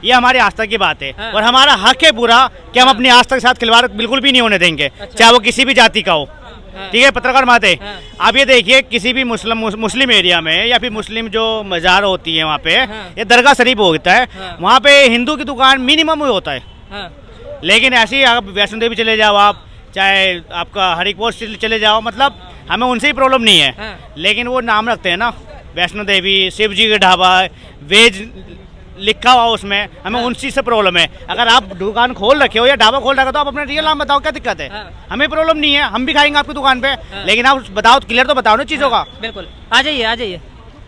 ये हमारी आस्था की बात है और हमारा हक है पूरा कि हम अपनी आस्था के साथ खिलवाड़ बिल्कुल भी नहीं होने देंगे, चाहे वो किसी भी जाति का हो। ठीक है पत्रकार माते, आप ये देखिए किसी भी मुस्लिम एरिया में या फिर मुस्लिम जो मजार होती है वहाँ पे ये दरगाह शरीफ होता है, वहाँ पे हिंदू की दुकान मिनिमम ही होता है। लेकिन ऐसे ही आप वैष्णो देवी चले जाओ, आप चाहे आपका हरिद्वार चले जाओ, मतलब हमें उनसे ही प्रॉब्लम नहीं है। लेकिन वो नाम रखते हैं ना वैष्णो देवी, शिव जी का ढाबा, वेज लिखा हुआ उसमें, हमें उन चीज़ से प्रॉब्लम है। अगर आप दुकान खोल रखे हो या ढाबा खोल रखे हो तो आप अपना रियल नाम बताओ, क्या दिक्कत है? हमें प्रॉब्लम नहीं है, हम भी खाएंगे आपकी दुकान पे, लेकिन आप बताओ, क्लियर तो बताओ ना चीज़ों का। बिल्कुल, आ जाइए आ जाइए।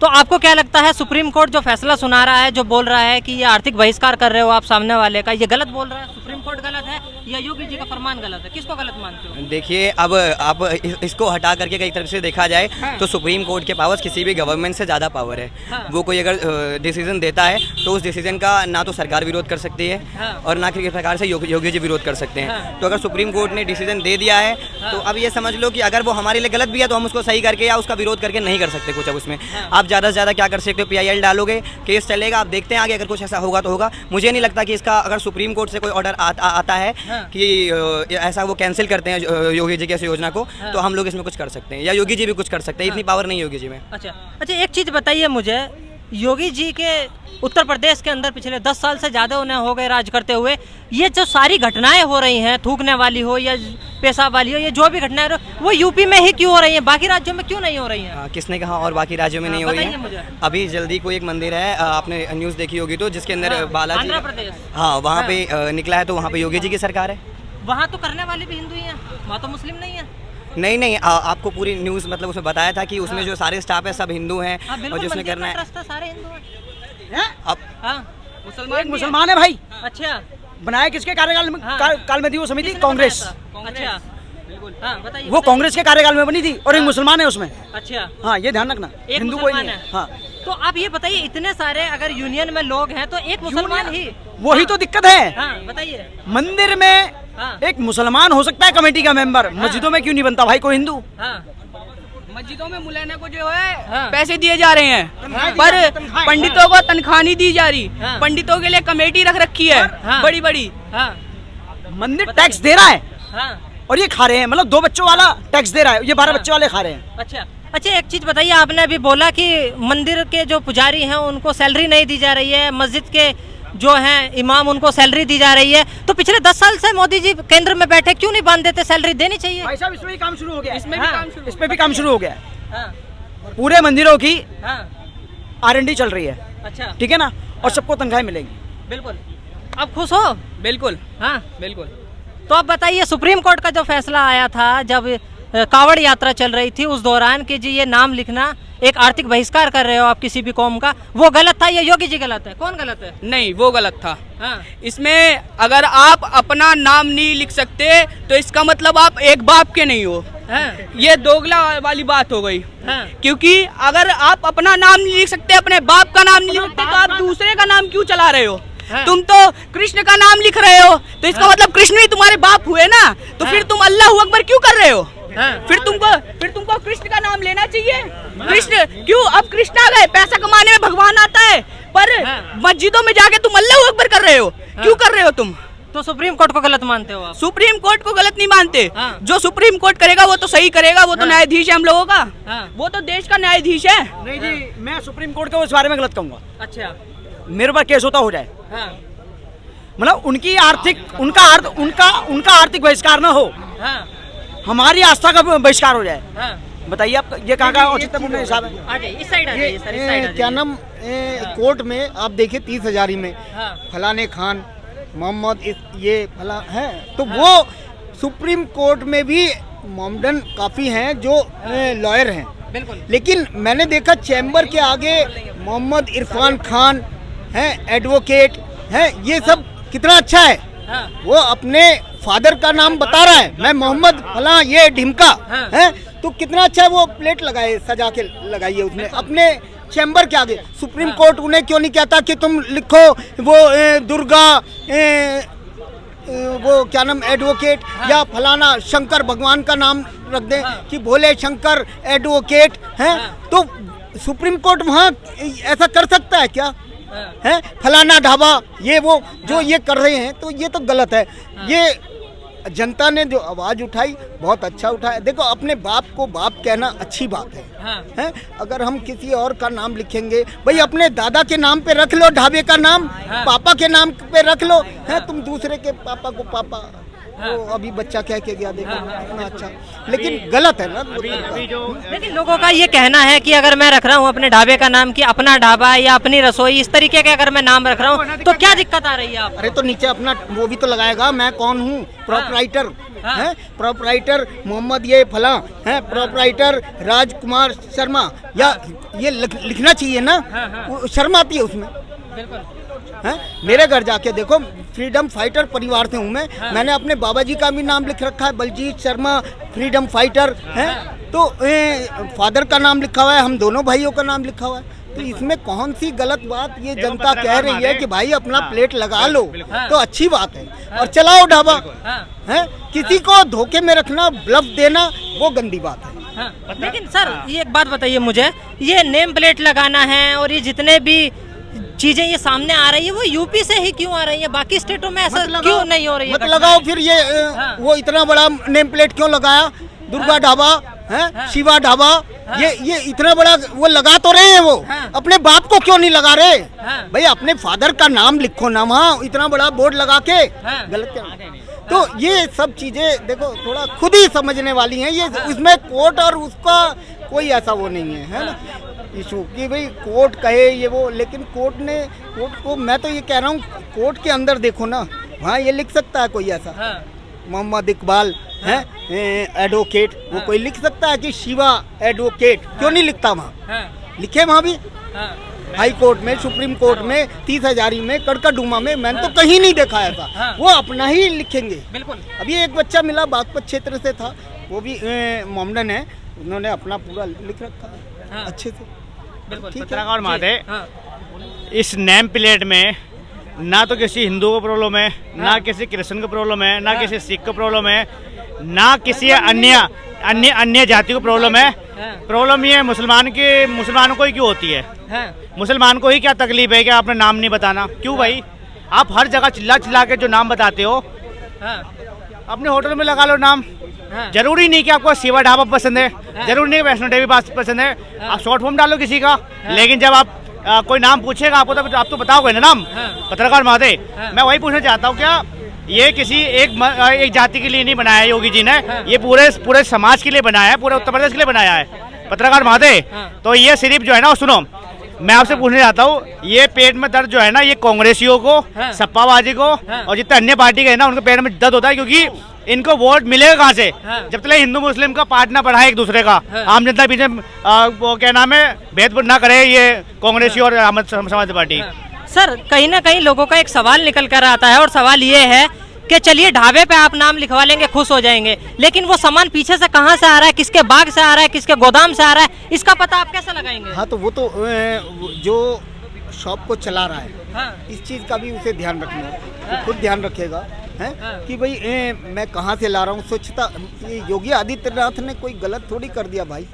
तो आपको क्या लगता है सुप्रीम कोर्ट जो फैसला सुना रहा है, जो बोल रहा है कि ये आर्थिक बहिष्कार कर रहे हो आप सामने वाले का, ये गलत बोल रहा है? सुप्रीम कोर्ट गलत है या योगी जी का फरमान गलत है? किसको गलत मानते हो? देखिए, अब आप इसको हटा करके कई तरफ से देखा जाए तो सुप्रीम कोर्ट के पावर्स किसी भी गवर्नमेंट से ज़्यादा पावर है। वो कोई अगर डिसीजन देता है तो उस डिसीजन का ना तो सरकार विरोध कर सकती है और ना किसी प्रकार से योगी जी विरोध कर सकते हैं। तो अगर सुप्रीम कोर्ट ने डिसीजन दे दिया है तो अब ये समझ लो कि अगर वो हमारे लिए गलत भी है तो हम उसको सही करके या उसका विरोध करके नहीं कर सकते कुछ। अब उसमें आप ज़्यादा से ज़्यादा क्या कर सकते हो, PIL डालोगे, केस चलेगा, आप देखते हैं आगे अगर कुछ ऐसा होगा तो होगा। मुझे नहीं लगता कि इसका अगर सुप्रीम कोर्ट से कोई ऑर्डर आता है कि ऐसा वो कैंसिल करते हैं योगी जी की इस योजना को, तो हम लोग इसमें कुछ कर सकते हैं या योगी जी भी कुछ कर सकते हैं। इतनी पावर नहीं योगी जी में। अच्छा, एक चीज़ बताइए मुझे, योगी जी के उत्तर प्रदेश के अंदर पिछले 10 साल से ज़्यादा उन्हें हो गए राज करते हुए, ये जो सारी घटनाएं हो रही हैं, थूकने वाली हो या पेशाब वाली हो, ये जो भी घटनाएं वो यूपी में ही क्यों हो रही हैं, बाकी राज्यों में क्यों नहीं हो रही हैं? किसने कहा और बाकी राज्यों में नहीं हो रही है? अभी जल्दी कोई एक मंदिर है, आपने न्यूज़ देखी होगी तो, जिसके अंदर बालाजी, हाँ वहाँ पे निकला है, तो वहाँ पे योगी जी की सरकार है। वहाँ तो करने वाले भी हिंदू ही हैं, वहाँ तो मुस्लिम नहीं है। नहीं, आपको पूरी न्यूज़ मतलब उसमें बताया था कि उसमें जो सारे स्टाफ है सब हिंदू हैं और जिसने करना है सारे हिंदू हैं। अब मुसलमान है भाई। अच्छा, बनाया किसके कार्यकाल में? काल में थी वो समिति, कांग्रेस। अच्छा, बताइए। वो कांग्रेस के कार्यकाल में बनी थी और एक मुसलमान है उसमें। अच्छा, हाँ ये ध्यान रखना, हिंदू कोई नहीं है। हाँ, तो आप ये बताइए, इतने सारे अगर यूनियन में लोग हैं तो एक मुसलमान ही, वही तो दिक्कत है। बताइए। मंदिर में एक मुसलमान हो सकता है कमेटी का मेंबर, मस्जिदों में क्यों नहीं बनता भाई कोई हिंदू? मस्जिदों में मुलाना को जो है पैसे दिए जा रहे हैं, पर पंडितों को तनख्वाह नहीं दी जा रही। पंडितों के लिए कमेटी रख रखी है बड़ी बड़ी। मंदिर टैक्स दे रहा है और ये खा रहे हैं, मतलब 2 बच्चों वाला टैक्स दे रहा है, ये 12 बच्चे वाले खा रहे हैं। अच्छा, एक चीज बताइए, आपने अभी बोला कि मंदिर के जो पुजारी हैं उनको सैलरी नहीं दी जा रही है, मस्जिद के जो हैं इमाम उनको सैलरी दी जा रही है, तो पिछले 10 साल से मोदी जी केंद्र में बैठे क्यों नहीं बांध देते? सैलरी देनी चाहिए भाई साहब। इसमें भी काम शुरू हो गया, इसमें भी काम शुरू हो गया। पूरे मंदिरों की R&D चल रही है। अच्छा, ठीक है ना, और सबको तनख्वाह मिलेगी। बिल्कुल, आप खुश हो? बिल्कुल, हाँ बिल्कुल। तो आप बताइए, सुप्रीम कोर्ट का जो फैसला आया था जब कांवड़ यात्रा चल रही थी उस दौरान कि जी ये नाम लिखना एक आर्थिक बहिष्कार कर रहे हो आप किसी भी कौम का, वो गलत था या योगी जी गलत है? कौन गलत है? नहीं, वो गलत था। इसमें अगर आप अपना नाम नहीं लिख सकते तो इसका मतलब आप एक बाप के नहीं हो। ये दोगला वाली बात हो गई। क्योंकि अगर आप अपना नाम नहीं लिख सकते, अपने बाप का नाम नहीं लिख सकते, तो आप दूसरे का नाम क्यों चला रहे हो? तुम तो कृष्ण का नाम लिख रहे हो तो इसका मतलब कृष्ण ही तुम्हारे बाप हुए ना, तो फिर तुम अल्लाह अकबर क्यों कर रहे हो? फिर तुमको कृष्ण का नाम लेना चाहिए। कृष्ण क्यों? अब कृष्ण आ गए, पैसा कमाने में भगवान आता है, पर मस्जिदों में जाके तुम अल्लाह अकबर कर रहे हो, क्यों कर रहे हो तुम? तो सुप्रीम कोर्ट को गलत मानते हो आप? सुप्रीम कोर्ट को गलत नहीं मानते। जो सुप्रीम कोर्ट करेगा वो तो सही करेगा, वो तो न्यायाधीश है हम लोगों का, वो तो देश का न्यायाधीश है। नहीं जी, मैं सुप्रीम कोर्ट को इस बारे में गलत कहूँगा। अच्छा, मेरे पर केस होता हो जाए, मतलब उनकी आर्थिक उनका आर्थिक बहिष्कार न हो, हमारी आस्था का बहिष्कार हो जाए। बताइए आप, ये कहाँ का औचित्यपूर्ण हिसाब है? इस साइड आ जाइए, इस साइड क्या नाम कोर्ट में आप देखिए 30,000 में फलाने खान मोहम्मद ये फला है, तो वो सुप्रीम कोर्ट में भी मोमडन काफ़ी हैं जो लॉयर हैं। बिल्कुल। लेकिन मैंने देखा चैम्बर के आगे मोहम्मद इरफान खान हैं, एडवोकेट हैं, ये सब कितना अच्छा है। वो अपने फादर का नाम बता रहा है, मैं मोहम्मद फला ये ढिमका है, तो कितना अच्छा है। वो प्लेट लगाए, सजा के लगाइए उसने अपने चैम्बर के आगे। सुप्रीम कोर्ट उन्हें क्यों नहीं कहता कि तुम लिखो वो दुर्गा वो क्या नाम एडवोकेट या फलाना शंकर भगवान का नाम रख दें कि भोले शंकर एडवोकेट हैं, तो सुप्रीम कोर्ट वहाँ ऐसा कर सकता है क्या? हैं, फलाना ढाबा, ये वो जो ये कर रहे हैं, तो ये तो गलत है। ये जनता ने जो आवाज़ उठाई बहुत अच्छा उठाया। देखो, अपने बाप को बाप कहना अच्छी बात है, हैं? अगर हम किसी और का नाम लिखेंगे, भाई अपने दादा के नाम पे रख लो ढाबे का नाम, पापा के नाम पे रख लो, हैं? तुम दूसरे के पापा को पापा, वो अभी बच्चा कह के गया, देखो इतना अच्छा, लेकिन गलत है ना। अभी जो लेकिन लोगों का ये कहना है कि अगर मैं रख रहा हूँ अपने ढाबे का नाम कि अपना ढाबा या अपनी रसोई, इस तरीके के अगर मैं नाम रख रहा हूँ तो क्या दिक्कत आ रही है आप? अरे तो नीचे अपना वो भी तो लगाएगा, मैं कौन हूँ, प्रोपराइटर है, प्रोपराइटर मोहम्मद ये फला है, प्रोपराइटर राजकुमार शर्मा, या ये लिखना चाहिए ना, वो शर्मा आती है उसमें। हैं? मेरे घर जाके देखो, फ्रीडम फाइटर परिवार से हूँ मैं, मैंने अपने बाबा जी का भी नाम लिख रखा है, बलजीत शर्मा फ्रीडम फाइटर है, तो फादर का नाम लिखा हुआ है, हम दोनों भाइयों का नाम लिखा हुआ है, तो इसमें कौन सी गलत बात ये जनता कह रही है कि भाई अपना प्लेट लगा लो, तो अच्छी बात है, और चलाओ ढाबा है। किसी को धोखे में रखना, ब्लफ देना, वो गंदी बात है। लेकिन सर ये एक बात बताइए मुझे, ये नेम प्लेट लगाना है और ये जितने भी चीजें ये सामने आ रही है वो यूपी से ही क्यों आ रही है, बाकी स्टेटों में ऐसा क्यों नहीं हो रही है? मत लगाओ फिर ये वो इतना बड़ा नेम प्लेट क्यों लगाया, दुर्गा ढाबा है, शिवा ढाबा, ये इतना बड़ा वो लगा तो रहे हैं, वो अपने बाप को क्यों नहीं लगा रहे? भाई अपने फादर का नाम लिखो ना वहाँ, इतना बड़ा बोर्ड लगा के, गलत क्या? तो ये सब चीजें देखो थोड़ा खुद ही समझने वाली हैं, ये उसमें कोर्ट और उसका कोई ऐसा वो नहीं है ना इशू कि भाई कोर्ट कहे ये वो, लेकिन कोर्ट को मैं तो ये कह रहा हूँ, कोर्ट के अंदर देखो ना, वहाँ ये लिख सकता है कोई ऐसा, मोहम्मद इकबाल है एडवोकेट, वो कोई लिख सकता है कि शिवा एडवोकेट, क्यों नहीं लिखता वहाँ? लिखे वहाँ भी, हाई कोर्ट में, सुप्रीम कोर्ट में, 30,000 में, कड़कड़डूमा में, मैंने तो कहीं नहीं देखा ऐसा, वो अपना ही लिखेंगे। बिल्कुल। अभी एक बच्चा मिला बागपत क्षेत्र से था, वो भी मोमडन है, उन्होंने अपना पूरा लिख रखा है अच्छे से। पत्रकार माते इस नेम प्लेट में ना तो किसी हिंदू को प्रॉब्लम है, ना किसी क्रिश्चियन को प्रॉब्लम है, ना किसी सिख को प्रॉब्लम है, ना किसी अन्य जाति को प्रॉब्लम है। प्रॉब्लम ये मुसलमानों को ही क्यों होती है? मुसलमान को ही क्या तकलीफ है कि आपने नाम नहीं बताना? क्यों भाई, आप हर जगह चिल्ला के जो नाम बताते हो, अपने होटल में लगा लो नाम। जरूरी नहीं कि आपको शिवा ढाबा पसंद है, जरूरी नहीं वैष्णो देवी पसंद है, आप शॉर्ट फॉर्म डालो किसी का, लेकिन जब आप कोई नाम पूछेगा आपको तो आप तो बताओगे ना नाम। पत्रकार महोदय, मैं वही पूछना चाहता हूँ, क्या ये किसी एक जाति के लिए नहीं बनाया है योगी जी ने, ये पूरे समाज के लिए बनाया है, पूरे उत्तर प्रदेश के लिए बनाया है पत्रकार महोदय। तो ये सिर्फ जो है ना, सुनो मैं आपसे पूछना चाहता हूँ, ये पेट में दर्द जो है ना, ये कांग्रेसियों को, सपा को और जितने अन्य पार्टी के है ना, उनके पेट में दर्द होता है, क्योंकि इनको वोट मिलेगा कहाँ से जब तक हिंदू मुस्लिम का पार्ट ना बढ़ाए एक दूसरे का, आम जनता बीच में वो क्या नाम है भेदभाव ना करे ये कांग्रेसी और समाजवादी पार्टी। सर कहीं ना कहीं लोगों का एक सवाल निकल कर आता है, और सवाल ये है कि चलिए ढाबे पे आप नाम लिखवा लेंगे, खुश हो जाएंगे, लेकिन वो सामान पीछे से कहाँ से आ रहा है, किसके बाग से आ रहा है, किसके गोदाम से आ रहा है, इसका पता आप कैसे लगाएंगे? हाँ तो वो तो जो शॉप को चला रहा है, इस चीज़ का भी उसे ध्यान रखना है, खुद ध्यान रखेगा है कि भाई मैं कहाँ से ला रहा हूँ। स्वच्छता, ये योगी आदित्यनाथ ने कोई गलत थोड़ी कर दिया भाई,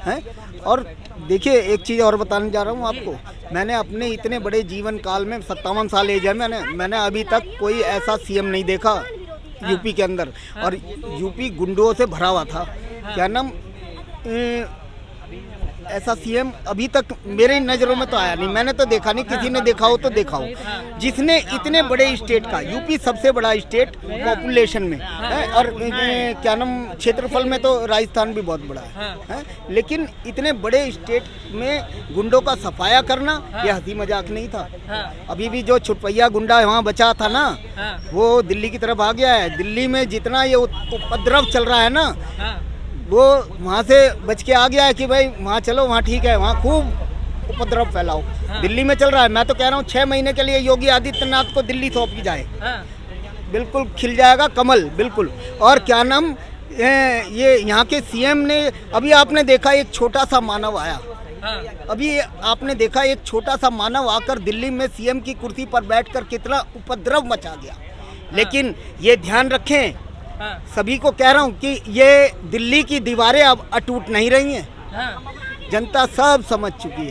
है। और देखिए एक चीज़ और बताने जा रहा हूँ आपको, मैंने अपने इतने बड़े जीवन काल में 57 साल एज है, मैंने अभी तक कोई ऐसा सीएम नहीं देखा यूपी के अंदर, और यूपी गुंडों से भरा हुआ था, क्या नाम ऐसा सीएम अभी तक मेरे नज़रों में तो आया नहीं, मैंने तो देखा नहीं, किसी ने देखा हो तो देखा हो, जिसने इतने बड़े स्टेट का, यूपी सबसे बड़ा स्टेट पॉपुलेशन में है, और क्या नाम क्षेत्रफल में तो राजस्थान भी बहुत बड़ा है, लेकिन इतने बड़े स्टेट में गुंडों का सफाया करना यह हंसी मजाक नहीं था। अभी भी जो छुटपैया गुंडा वहाँ बचा था ना, वो दिल्ली की तरफ आ गया है। दिल्ली में जितना ये उपद्रव चल रहा है ना, वो वहाँ से बच के आ गया है कि भाई वहाँ चलो, वहाँ ठीक है, वहाँ खूब उपद्रव फैलाओ। दिल्ली में चल रहा है, मैं तो कह रहा हूँ 6 महीने के लिए योगी आदित्यनाथ को दिल्ली सौंप की जाए, बिल्कुल खिल जाएगा कमल, बिल्कुल। और क्या नाम ये यहाँ के सीएम ने, अभी आपने देखा एक छोटा सा मानव आया, अभी आपने देखा एक छोटा सा मानव आकर दिल्ली में सीएम की कुर्सी पर बैठकर कितना उपद्रव मचा गया। लेकिन ये ध्यान रखें, सभी को कह रहा हूँ कि ये दिल्ली की दीवारें अब अटूट नहीं रही हैं, जनता सब समझ चुकी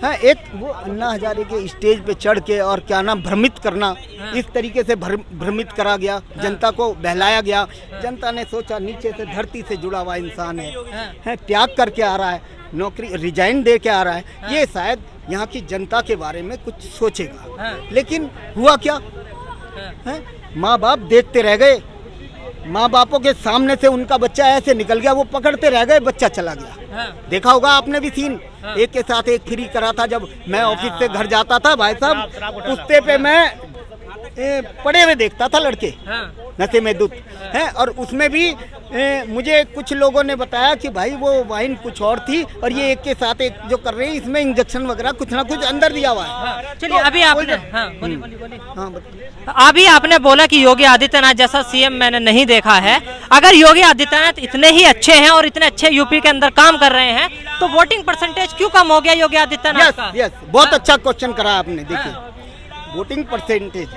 हाँ, एक वो अन्ना हजारे के स्टेज पे चढ़ के और क्या नाम भ्रमित करना, इस तरीके से भ्रमित करा गया, जनता को बहलाया गया। जनता ने सोचा नीचे से धरती से जुड़ा हुआ इंसान है, त्याग करके आ रहा है, नौकरी रिजाइन दे के आ रहा है, ये शायद यहाँ की जनता के बारे में कुछ सोचेगा। लेकिन हुआ क्या, माँ बाप देखते रह गए, माँ बापों के सामने से उनका बच्चा ऐसे निकल गया, वो पकड़ते रह गए, बच्चा चला गया। देखा होगा आपने भी सीन, एक के साथ एक फ्री करा था। जब मैं ऑफिस से घर जाता था भाई साहब, पुश्ते पे मैं पड़े हुए देखता था लड़के नशे में धुत हैं, और उसमें भी मुझे कुछ लोगों ने बताया कि भाई वो वाइन कुछ और थी और ये एक के साथ एक जो कर रहे हैं इसमें इंजेक्शन वगैरह कुछ ना कुछ अंदर दिया हुआ है। चलिए अभी आपने अभी आपने बोला कि योगी आदित्यनाथ जैसा सीएम मैंने नहीं देखा है। अगर योगी आदित्यनाथ इतने ही अच्छे हैं और इतने अच्छे यूपी के अंदर काम कर रहे हैं तो वोटिंग परसेंटेज क्यों कम हो गया योगी आदित्यनाथ का? यस, बहुत अच्छा क्वेश्चन करा आपने। देखिए वोटिंग परसेंटेज,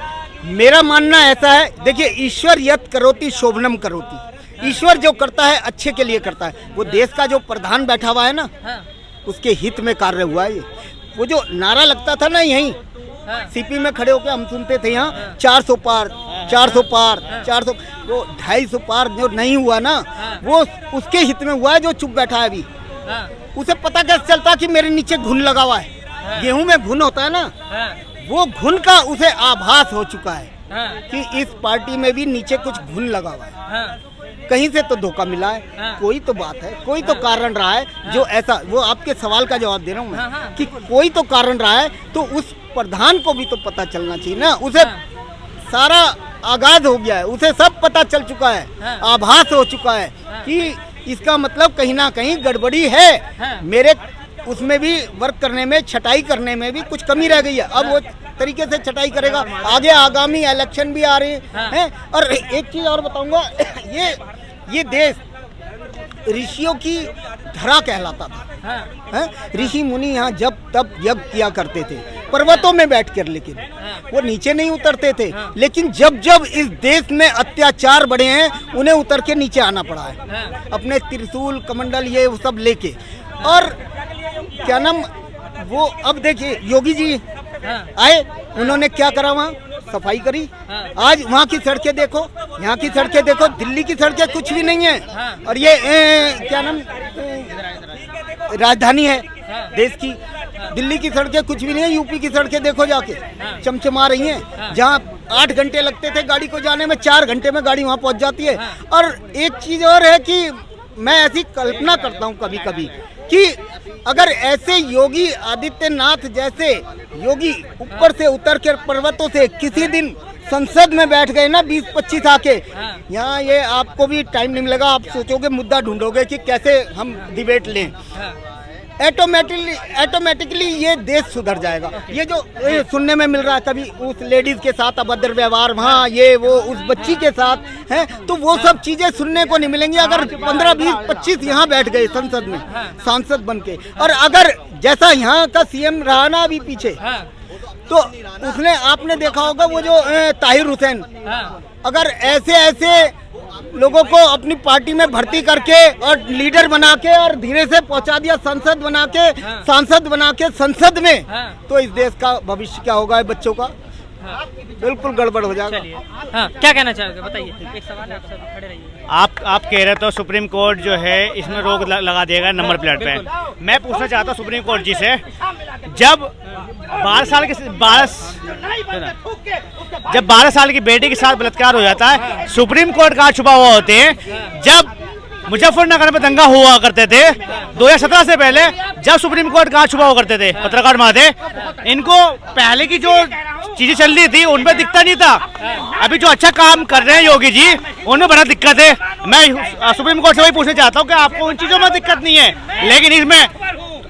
मेरा मानना ऐसा है, देखिए ईश्वर यत् करोति शोभनम करोति, ईश्वर जो करता है अच्छे के लिए करता है। वो देश का जो प्रधान बैठा हुआ है ना, उसके हित में कार्य हुआ है ये। वो जो नारा लगता था ना यहीं सीपी में खड़े होकर हम सुनते थे, यहाँ 400 पार 400 पार 400, वो 250 पार जो नहीं हुआ ना, वो उसके हित में हुआ है जो चुप बैठा है अभी। उसे पता कैसे चलता कि मेरे नीचे घुन लगा हुआ है, गेहूं में घुन होता है ना, वो घुन का उसे आभास हो चुका है कि इस पार्टी में भी नीचे कुछ घुन लगा हुआ है, कहीं से तो धोखा मिला है, कोई तो बात है, कोई तो कारण रहा है जो ऐसा। वो आपके सवाल का जवाब दे रहा हूँ मैं कि कोई तो कारण रहा है, तो उस प्रधान को भी तो पता चलना चाहिए ना। उसे सारा आगाज हो गया है, उसे सब पता चल चुका है, आभास हो चुका है कि इसका मतलब कहीं ना कहीं गड़बड़ी है, मेरे उसमें भी वर्क करने में, छटाई करने में भी कुछ कमी रह गई है। अब वो तरीके से छटाई करेगा, आगे आगामी इलेक्शन भी आ रहे हैं। और एक चीज और बताऊंगा, ये देश ऋषियों की धरा कहलाता था। ऋषि मुनि यहाँ जब तब यज्ञ किया करते थे पर्वतों में बैठकर, लेकिन वो नीचे नहीं उतरते थे। लेकिन जब जब इस देश में अत्याचार बढ़े हैं, उन्हें उतर के नीचे आना पड़ा है, अपने त्रिशूल कमंडल ये वो सब लेके। और क्या नाम वो, अब देखिए योगी जी आए, उन्होंने क्या करा, वहाँ सफाई करी। आज वहाँ की सड़कें देखो, यहाँ की सड़कें देखो, दिल्ली की सड़कें कुछ भी नहीं है। और ये क्या नाम राजधानी है देश की, दिल्ली की सड़कें कुछ भी नहीं है। यूपी की सड़कें देखो जाके, चमचमा रही हैं। जहाँ 8 घंटे लगते थे गाड़ी को जाने में, 4 घंटे में गाड़ी वहाँ पहुँच जाती है। और एक चीज़ और है कि मैं ऐसी कल्पना करता हूँ कभी कभी कि अगर ऐसे योगी आदित्यनाथ जैसे योगी ऊपर से उतर के पर्वतों से किसी दिन संसद में बैठ गए ना 20-25 आके, यहाँ ये आपको भी टाइम नहीं मिलेगा, आप सोचोगे मुद्दा ढूंढोगे कि कैसे हम डिबेट लें, ऑटोमेटिकली ये देश सुधर जाएगा। ये जो सुनने में मिल रहा है कभी उस लेडीज के साथ अभद्र व्यवहार, वहाँ ये वो उस बच्ची के साथ है, तो वो सब चीजें सुनने को नहीं मिलेंगी अगर 15-20-25 यहाँ बैठ गए संसद में सांसद बन के। और अगर जैसा यहाँ का सीएम रहा ना अभी पीछे, तो उसने आपने देखा होगा वो जो ताहिर हुसैन, अगर ऐसे लोगों को अपनी पार्टी में भर्ती करके और लीडर बना के और धीरे से पहुंचा दिया संसद बना के, सांसद बना के संसद में, तो इस देश का भविष्य क्या होगा, बच्चों का बिल्कुल गड़बड़ हो जाएगा। क्या कहना चाहोगे, बताइए। एक सवाल है, आप सब खड़े रहिए। आप कह रहे तो सुप्रीम कोर्ट जो है इसमें रोक लगा देगा नंबर प्लेट पे। मैं पूछना चाहता हूँ सुप्रीम कोर्ट जी से, जब 12 साल की बेटी के साथ बलात्कार हो जाता है, सुप्रीम कोर्ट कहाँ छुपा हुआ होते हैं? जब मुजफ्फरनगर में दंगा हुआ करते थे 2017 से पहले, जब सुप्रीम कोर्ट कहाँ छुपा हुआ करते थे? पत्रकार माते इनको पहले की जो चीजें चल रही थी उन पर दिक्कत नहीं था, अभी जो अच्छा काम कर रहे हैं योगी जी उनमें बड़ा दिक्कत है। मैं सुप्रीम कोर्ट से वही पूछना चाहता हूँ कि आपको उन चीजों में दिक्कत नहीं है, लेकिन इसमें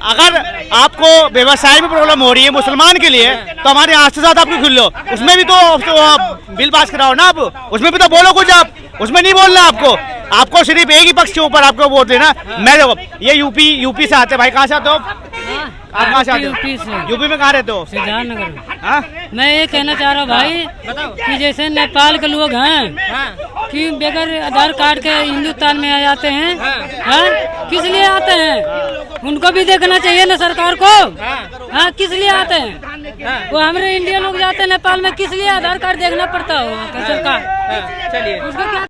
अगर आपको व्यवसाय में प्रॉब्लम हो रही है मुसलमान के लिए, तो हमारे यहाँ से साथ आपको खुल लो, उसमें भी तो बिल पास कराओ ना, आप उसमें भी तो बोलो कुछ, आप उसमें नहीं बोलना आपको सिर्फ एक ही पक्ष के ऊपर आपको वोट देना। मैं देखो ये यूपी से आते, भाई कहाँ से आते हो? आप कहाँ से आते यूपी से। हो? यूपी में कहाँ रहते हो? सिद्धार्थनगर। हाँ? मैं ये कहना चाह रहा हूँ भाई कि जैसे नेपाल के लोग हैं कि बगैर आधार कार्ड के हिंदुस्तान में आ जाते हैं, हाँ? किस लिए आते हैं? उनको भी देखना चाहिए ना सरकार को। हाँ, किस लिए आते हैं? वो हमारे इंडिया लोग जाते हैं नेपाल में, किस लिए आधार कार्ड देखना पड़ता है वहाँ का सरकार? चलिए उसका क्या